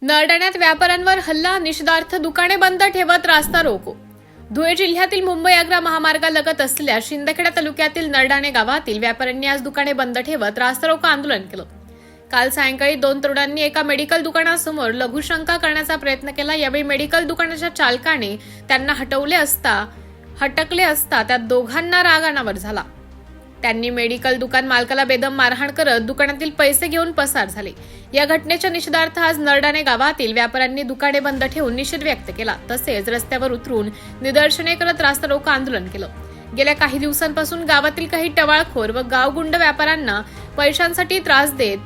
नरडाण्यात व्यापाऱ्यांवर हल्ला, निषेधार्थ दुकाने बंद ठेवत रास्ता रोको। धुळे जिल्ह्यातील मुंबई आग्रा महामार्गालगत असलेल्या शिंदखेडा तालुक्यातील नरडाणे गावातील व्यापाऱ्यांनी आज दुकाने बंद ठेवत रास्ता रोको आंदोलन केलं। काल सायंकाळी 2 तरुणांनी एका मेडिकल दुकानासमोर लघुशंका करण्याचा प्रयत्न केला। यावेळी मेडिकल दुकानाच्या चालकाने त्यांना हटकले असता त्यात दोघांना राग अनावर झाला। त्यांनी मेडिकल दुकान मालकाला बेदम मारहाण करत दुकानातील पैसे घेऊन पसार झाले। या घटनेच्या निषेधार्थ आज नरडाणे गावातील व्यापाऱ्यांनी दुकाने बंद ठेवून निषेध व्यक्त केला। तसेच रस्त्यावर उतरून निदर्शने करत रास्ता रोको आंदोलन केलं। गेल्या काही दिवसांपासून गावातील काही टवाळखोर व गावगुंड व्यापाऱ्यांना पैशांसाठी त्रास देत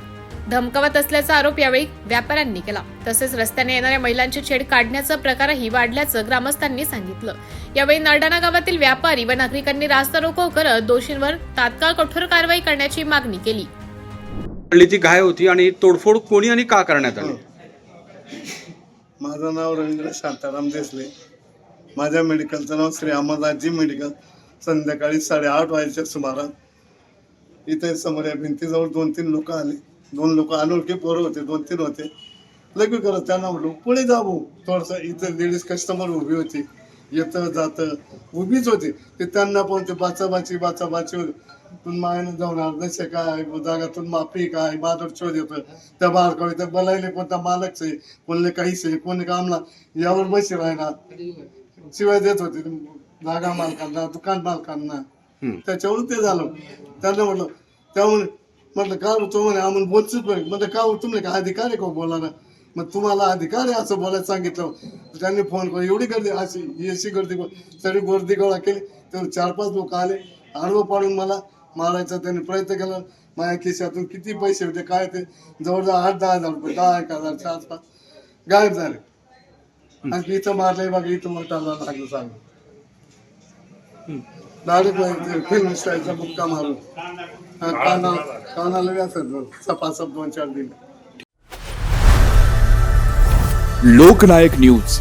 धमकावत असल्याचा आरोप यावेळी व्यापाऱ्यांनी केला। तसेच रस्त्याने येणाऱ्या महिलांची छेड काढण्याचा प्रकारही वाढल्याचं ग्रामस्थांनी सांगितलं। यावेळी नरडाणा गावातील व्यापारी व नागरिकांनी रास्ता रोको करत दोषींवर तात्काळ कठोर कारवाई करण्याची मागणी केली। ती काय होती आणि तोडफोड कोणी आणि का करण्यात आली? माझं नाव रवींद्र शांताराम देसले। माझ्या मेडिकलचं नाव श्री अमरनाथजी मेडिकल। संध्याकाळी 8:30 वाजेच्या सुमारास इथे समोर या भिंतीजवळ 2-3 लोक आले। 2 लोक अनोळखी पोरं होते, 2-3 होते। लगेच करत त्यांना म्हटलं पुढे जा भाऊ थोडंसं। इथं लेडीज कस्टमर उभी होती, येतं जातं उभीच होती। ते त्यांना पण ते बाचाबाची होती। तुम मायनं जाऊन अर्धशे काय जागातून माफी काय बादर शोध येतं त्या बाहेर कळी तर बोलायले कोणता मालकच आहे, कोणले काहीच आहे, कोणी कामला यावर बशी राहणार शिवाय देत होते जागा मालकांना, दुकान मालकांना। त्याच्यावरून ते झालं। त्यांना म्हटलं त्यामुळे म्हटलं का तो म्हणे आम्हाला बोलतच नाही। म्हणजे का तुम्ही काय अधिकार आहे का बोलायला? मग तुम्हाला अधिकार आहे असं बोलायला सांगितलं। त्यांनी फोन करून एवढी गर्दी अशी गर्दी सगळी गर्दी गोळा केली। तर 4-5 लोक आले, आडवं पाडून मला मारायचा त्यांनी प्रयत्न केला। माझ्या खिशातून किती पैसे होते काय ते जवळजवळ 8-10 हजार रुपये, 10-1,000च्या आसपास गायब झाले। आणि इथं मारलंय बघा, इथं मोठाला लागलं सांग डायरेक्ट फिल्म स्टाईलचा बुक्का मारून कानाला व्यासत सपासप 2-4 दिले। लोकनायक न्यूज